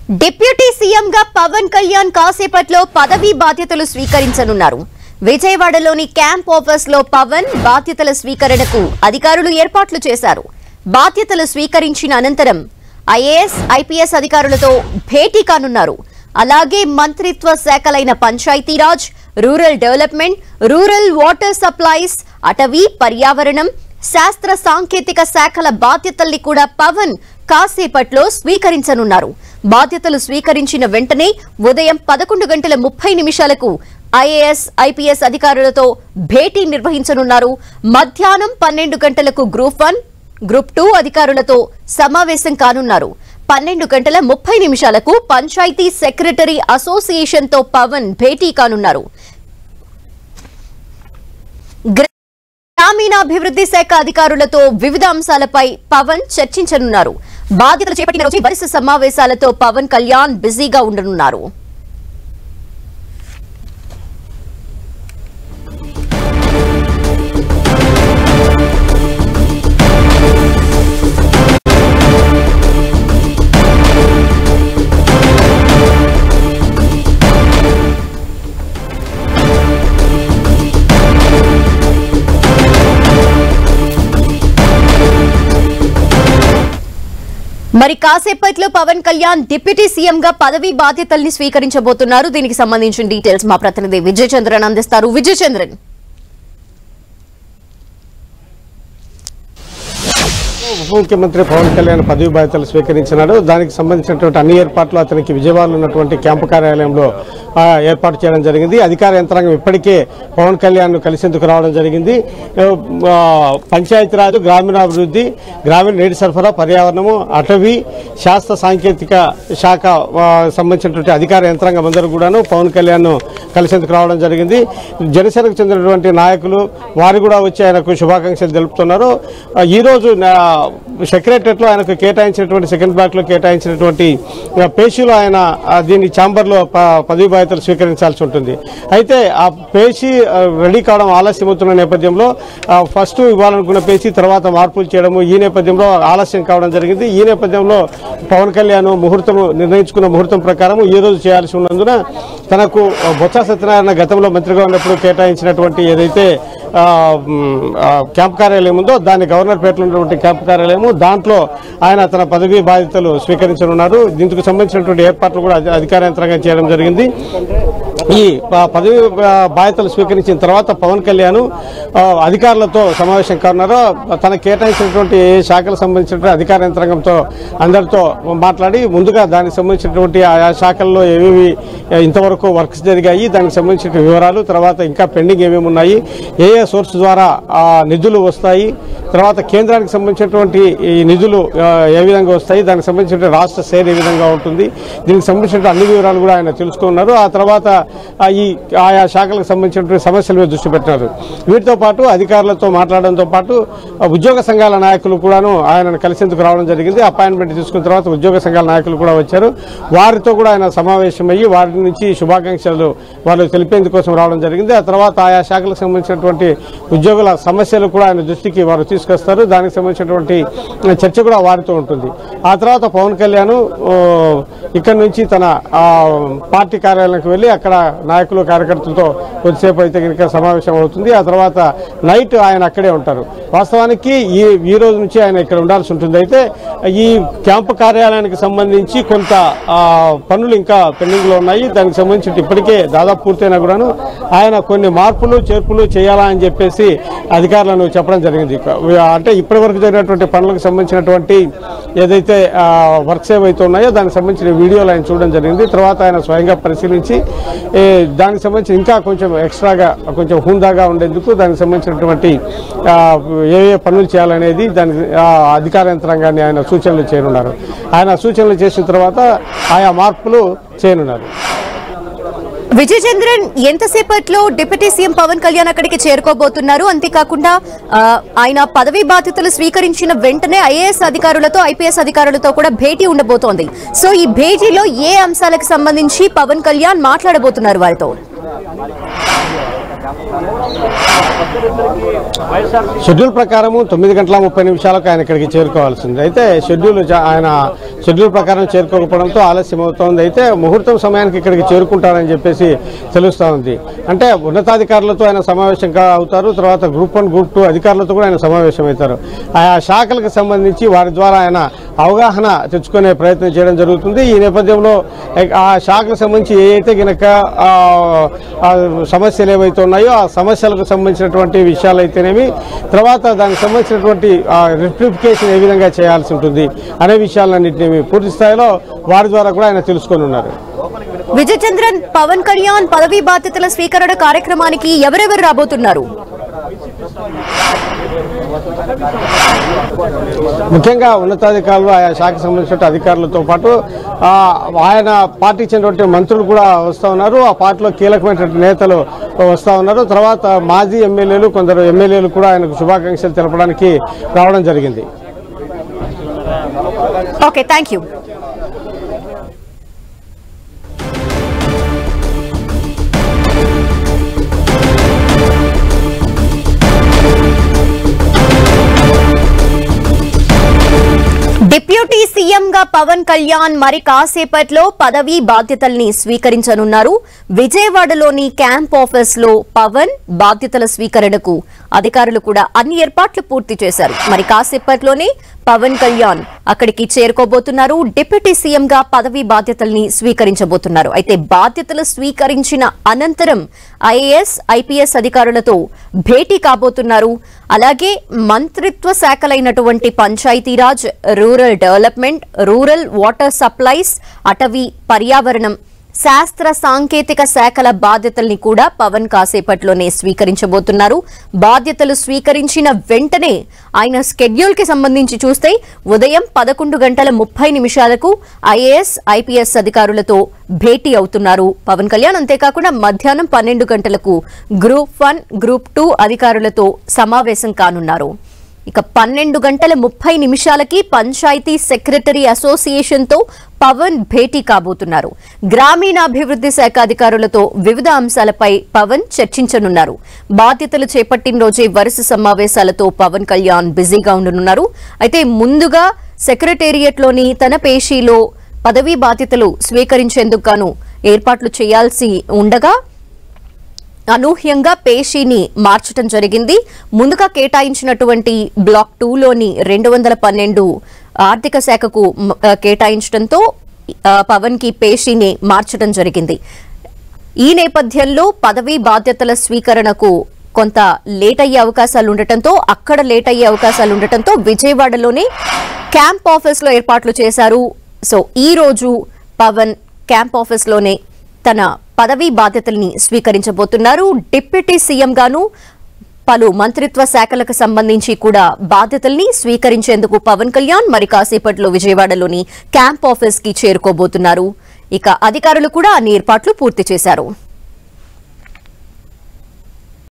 Deputy సీఎంగా పవన్ కళ్యాణ్ కాసేపట్లో పదవీ బాధ్యతలు స్వీకరించనున్నారు. విజయవాడలోని క్యాంప్ ఆఫీస్లో పవన్ బాధ్యతల స్వీకరణకు అధికారులు ఏర్పాట్లు చేశారు. బాధ్యతలు స్వీకరించిన అనంతరం ఐఏఎస్, ఐపీఎస్ అధికారులతో భేటీ కానున్నారు. అలాగే మంత్రిత్వ శాఖలైన Panchayati Raj, rural development, rural water supplies, అటవీ, పర్యావరణం, శాస్త్ర సాంకేతిక శాఖల బాధ్యతల్ని కూడా పవన్ కాసేపట్లో స్వీకరించనున్నారు. బాధ్యతలు స్వీకరించిన వెంటనే ఉదయం 11:30 ఐఏఎస్, ఐపీఎస్ అధికారులతో భేటీ నిర్వహించనున్నారు. మధ్యాహ్నం 12 గంటలకు గ్రూప్ 1, గ్రూప్ 2 అధికారులతో సమావేశం కానున్నారు. 12:30 పంచాయతీ సెక్రటరీ అసోసియేషన్ తో పవన్ భేటీ కానున్నారు. గ్రామీణాభివృద్ధి శాఖ అధికారులతో వివిధ అంశాలపై పవన్ చర్చించనున్నారు. బాధ్యతలు చేపట్టిన రోజు వరుస సమావేశాలతో పవన్ కళ్యాణ్ బిజీగా ఉండనున్నారు. మరి కాసేపట్లో పవన్ కళ్యాణ్ డిప్యూటీ సీఎం గా పదవీ బాధ్యతల్ని స్వీకరించబోతున్నారు. దీనికి సంబంధించిన డీటెయిల్స్ మా ప్రతినిధి విజయ్ చంద్రన్ అందిస్తారు. విజయ్ చంద్రన్, ఉప ముఖ్యమంత్రి పవన్ కళ్యాణ్ పదవి బాధ్యతలు స్వీకరించినాడు. దానికి సంబంధించినటువంటి అన్ని ఏర్పాట్లు అతనికి విజయవాడలో ఉన్నటువంటి క్యాంపు కార్యాలయంలో ఏర్పాటు చేయడం జరిగింది. అధికార యంత్రాంగం ఇప్పటికే పవన్ కళ్యాణ్ కలిసేందుకు రావడం జరిగింది. పంచాయతీరాజ్, గ్రామీణాభివృద్ధి, గ్రామీణ నీటి సరఫరా, పర్యావరణము, అటవీ, శాస్త్ర సాంకేతిక శాఖ సంబంధించినటువంటి అధికార యంత్రాంగం అందరూ కూడాను పవన్ కళ్యాణ్ కలిసేందుకు రావడం జరిగింది. జనసేనకు చెందినటువంటి నాయకులు వారు కూడా వచ్చి ఆయనకు శుభాకాంక్షలు తెలుపుతున్నారు. ఈ రోజు సెక్రటరియట్ లో ఆయనకు కేటాయించినటువంటి సెకండ్ బ్లాక్ లో కేటాయించినటువంటి పేషీలో ఆయన దీని ఛాంబర్ లో పదవి బాధ్యతలు స్వీకరించాల్సి ఉంటుంది. అయితే ఆ పేషీ రెడీ కావడం ఆలస్యమవుతున్న నేపథ్యంలో ఫస్ట్ ఇవ్వాలనుకున్న పేషీ తర్వాత మార్పులు చేయడము, ఈ నేపథ్యంలో ఆలస్యం కావడం జరిగింది. ఈ నేపథ్యంలో పవన్ కళ్యాణ్ నిర్ణయించుకున్న ముహూర్తం ప్రకారం ఈ రోజు చేయాల్సి ఉన్నందున తనకు బొత్స సత్యనారాయణ గతంలో మంత్రిగా ఉన్నప్పుడు కేటాయించినటువంటి ఏదైతే క్యాంప్ కార్యాలయం ఉందో దాన్ని గవర్నర్పేటలో ఉన్నటువంటి క్యాంప్ కార్యాలయము, దాంట్లో ఆయన తన పదవీ బాధ్యతలు స్వీకరించనున్నారు. దీనికి సంబంధించినటువంటి ఏర్పాట్లు కూడా అధికార యంత్రాంగం చేయడం జరిగింది. ఈ పదవి బాధ్యతలు స్వీకరించిన తర్వాత పవన్ కళ్యాణ్ అధికారులతో సమావేశం కానున్నారు. తన కేటాయించినటువంటి శాఖలకు సంబంధించినటువంటి అధికార యంత్రాంగంతో అందరితో మాట్లాడి ముందుగా దానికి సంబంధించినటువంటి ఆయా శాఖల్లో ఏమేమి ఇంతవరకు వర్క్స్ జరిగాయి, దానికి సంబంధించిన వివరాలు, తర్వాత ఇంకా పెండింగ్ ఏమేమి ఉన్నాయి, ఏ సోర్స్ ద్వారా నిధులు వస్తాయి, తర్వాత కేంద్రానికి సంబంధించినటువంటి ఈ నిధులు ఏ విధంగా వస్తాయి, దానికి సంబంధించిన రాష్ట్ర షేర్ ఏ విధంగా ఉంటుంది, దీనికి సంబంధించిన అన్ని వివరాలు కూడా ఆయన తెలుసుకున్నారు. ఆ తర్వాత ఈ ఆయా శాఖలకు సంబంధించినటువంటి సమస్యల మీద దృష్టి పెట్టినారు. వీటితో పాటు అధికారులతో మాట్లాడడంతో పాటు ఉద్యోగ సంఘాల నాయకులు కూడాను ఆయనను కలిసేందుకు రావడం జరిగింది. అపాయింట్మెంట్ తీసుకున్న తర్వాత ఉద్యోగ సంఘాల నాయకులు కూడా వచ్చారు. వారితో కూడా ఆయన సమావేశమయ్యి వారి నుంచి శుభాకాంక్షలు వాళ్ళు తెలిపేందుకోసం రావడం జరిగింది. ఆ తర్వాత ఆయా శాఖలకు సంబంధించినటువంటి ఉద్యోగుల సమస్యలు కూడా ఆయన దృష్టికి వారు తీసుకొస్తారు. దానికి సంబంధించినటువంటి చర్చ కూడా వారితో ఉంటుంది. ఆ తర్వాత పవన్ కళ్యాణ్ ఇక్కడి నుంచి తన పార్టీ కార్యాలయానికి వెళ్లి అక్కడ నాయకులు, కార్యకర్తలతో కొద్దిసేపు అయితే కనుక సమావేశం అవుతుంది. ఆ తర్వాత నైట్ ఆయన అక్కడే ఉంటారు. వాస్తవానికి ఈ రోజు నుంచి ఆయన ఇక్కడ ఉండాల్సి ఉంటుంది. అయితే ఈ క్యాంపు కార్యాలయానికి సంబంధించి కొంత పనులు ఇంకా పెండింగ్ లో ఉన్నాయి. దానికి సంబంధించి ఇప్పటికే దాదాపు పూర్తయినా కూడాను ఆయన కొన్ని మార్పులు, చేర్పులు చేయాలా అని చెప్పేసి అధికారులను చెప్పడం జరిగింది. అంటే ఇప్పటి వరకు జరిగినటువంటి పనులకు సంబంధించినటువంటి ఏదైతే వర్క్స్ ఏవైతే ఉన్నాయో దానికి సంబంధించిన వీడియోలు ఆయన చూడడం జరిగింది. తర్వాత ఆయన స్వయంగా పరిశీలించి దానికి సంబంధించి ఇంకా కొంచెం ఎక్స్ట్రాగా కొంచెం హుందాగా ఉండేందుకు దానికి సంబంధించినటువంటి ఏ పనులు చేయాలనేది దానికి అధికార యంత్రాంగాన్ని ఆయన సూచనలు చేయనున్నారు. ఆయన సూచనలు చేసిన తర్వాత ఆయా మార్పులు చేయనున్నారు. విజయ్ చంద్రన్, ఎంతసేపట్లో డిప్యూటీ సీఎం పవన్ కళ్యాణ్ అక్కడికి చేరుకోబోతున్నారు? అంతేకాకుండా ఆయన పదవీ బాధ్యతలు స్వీకరించిన వెంటనే ఐఏఎస్ అధికారులతో, ఐపీఎస్ అధికారులతో కూడా భేటీ ఉండబోతోంది. సో ఈ భేటీలో ఏ అంశాలకు సంబంధించి పవన్ కళ్యాణ్ మాట్లాడబోతున్నారు వారితో? షెడ్యూల్ ప్రకారం 9:30 ఆయన ఇక్కడికి చేరుకోవాల్సింది. అయితే షెడ్యూల్ ఆయన షెడ్యూల్ ప్రకారం చేరుకోకపోవడంతో ఆలస్యం అవుతోంది. అయితే ముహూర్తం సమయానికి ఇక్కడికి చేరుకుంటారని చెప్పేసి తెలుస్తూ ఉంది. అంటే ఉన్నతాధికారులతో ఆయన సమావేశం అవుతారు. తర్వాత గ్రూప్ 1, గ్రూప్ 2 అధికారులతో కూడా ఆయన సమావేశం అవుతారు. ఆయా శాఖలకు సంబంధించి వారి ద్వారా ఆయన అవగాహన తెచ్చుకునే ప్రయత్నం చేయడం జరుగుతుంది. ఈ నేపథ్యంలో ఆ శాఖలకు సంబంధించి ఏవైతే గనక సమస్యలు ఏవైతే ఉన్నాయో ఆ సమస్యలకు సంబంధించినటువంటి విషయాలు అయితేనేమి, తర్వాత దానికి సంబంధించినటువంటి రెక్టిఫికేషన్ ఏ విధంగా చేయాల్సి ఉంటుంది అనే విషయాలన్నింటినీ పూర్తి స్థాయిలో వారి ద్వారా కూడా ఆయన తెలుసుకొని ఉన్నారు. విజయ్ చంద్రన్, పవన్ కళ్యాణ్ పదవీ బాధ్యతల స్వీకరణ కార్యక్రమానికి ఎవరెవరు రాబోతున్నారు? ముఖ్యంగా ఉన్నతాధికారులు, ఆయా శాఖకు సంబంధించిన అధికారులతో పాటు ఆయన పార్టీకి చెందినటువంటి మంత్రులు కూడా వస్తూ ఉన్నారు. ఆ పార్టీలో కీలకమైనటువంటి నేతలు వస్తూ ఉన్నారు. తర్వాత మాజీ ఎమ్మెల్యేలు, కొందరు ఎమ్మెల్యేలు కూడా ఆయనకు శుభాకాంక్షలు తెలపడానికి రావడం జరిగింది. Okay, thank you. డిప్యూటీ సీఎంగా పవన్ కళ్యాణ్ మరి కాసేపట్లో పదవీ బాధ్యతల్ని స్వీకరించనున్నారు. విజయవాడలోని క్యాంప్ ఆఫీస్ లో పవన్ బాధ్యతల స్వీకరణకు అధికారులు కూడా అన్ని ఏర్పాట్లు పూర్తి చేశారు. మరి కాసేపట్లోనే పవన్ కళ్యాణ్ అక్కడికి చేరుకోబోతున్నారు. డిప్యూటీ సీఎంగా పదవీ బాధ్యతల్ని స్వీకరించబోతున్నారు. అయితే బాధ్యతలు స్వీకరించిన అనంతరం ఐఏఎస్, ఐపీఎస్ అధికారులతో భేటీ కాబోతున్నారు. అలాగే మంత్రిత్వ శాఖలైనటువంటి Panchayati Raj, rural development, rural water supplies, అటవీ, పర్యావరణం, శాస్త్ర సాంకేతిక శాఖల బాధ్యతల్ని కూడా పవన్ కాసేపట్లోనే స్వీకరించబోతున్నారు. బాధ్యతలు స్వీకరించిన వెంటనే ఆయన స్కెడ్యూల్ కి సంబంధించి చూస్తే ఉదయం 11:30 ఐఏఎస్, ఐపీఎస్ అధికారులతో భేటీ అవుతున్నారు పవన్ కళ్యాణ్. అంతేకాకుండా మధ్యాహ్నం 12 గంటలకు గ్రూప్ 1, గ్రూప్ 2 అధికారులతో సమావేశం కానున్నారు. ఇక 12:30 పంచాయతీ సెక్రటరీ అసోసియేషన్ తో పవన్ భేటీ కాబోతున్నారు. గ్రామీణాభివృద్ధి శాఖ అధికారులతో వివిధ అంశాలపై పవన్ చర్చించనున్నారు. బాధ్యతలు చేపట్టిన రోజే వరుస సమావేశాలతో పవన్ కళ్యాణ్ బిజీగా ఉండనున్నారు. అయితే ముందుగా సెక్రటేరియట్లోని తన పేషీలో పదవీ బాధ్యతలు స్వీకరించేందుకు గాను ఏర్పాట్లు చేయాల్సి ఉండగా అనూహ్యంగా పేషీని మార్చడం జరిగింది. ముందుగా కేటాయించినటువంటి బ్లాక్ 2లోని 212 ఆర్థిక శాఖకు కేటాయించడంతో పవన్ కి పేషీని మార్చడం జరిగింది. ఈ నేపథ్యంలో పదవీ బాధ్యతల స్వీకరణకు కొంత లేట్ అయ్యే అవకాశాలు ఉండటంతో విజయవాడలోనే క్యాంప్ ఆఫీస్ లో ఏర్పాట్లు చేశారు. సో ఈ రోజు పవన్ క్యాంప్ ఆఫీస్ లోనే తన పదవీ బాధ్యతల్ని స్వీకరించబోతున్నారు. డిప్యూటీ సీఎం గాను పలు మంత్రిత్వ శాఖలకు సంబంధించి కూడా బాధ్యతల్ని స్వీకరించేందుకు పవన్ కళ్యాణ్ మరి కాసేపట్లో విజయవాడలోని క్యాంప్ ఆఫీస్ కి చేరుకోబోతున్నారు. ఇక అధికారులు కూడా అన్ని ఏర్పాట్లు పూర్తి చేశారు.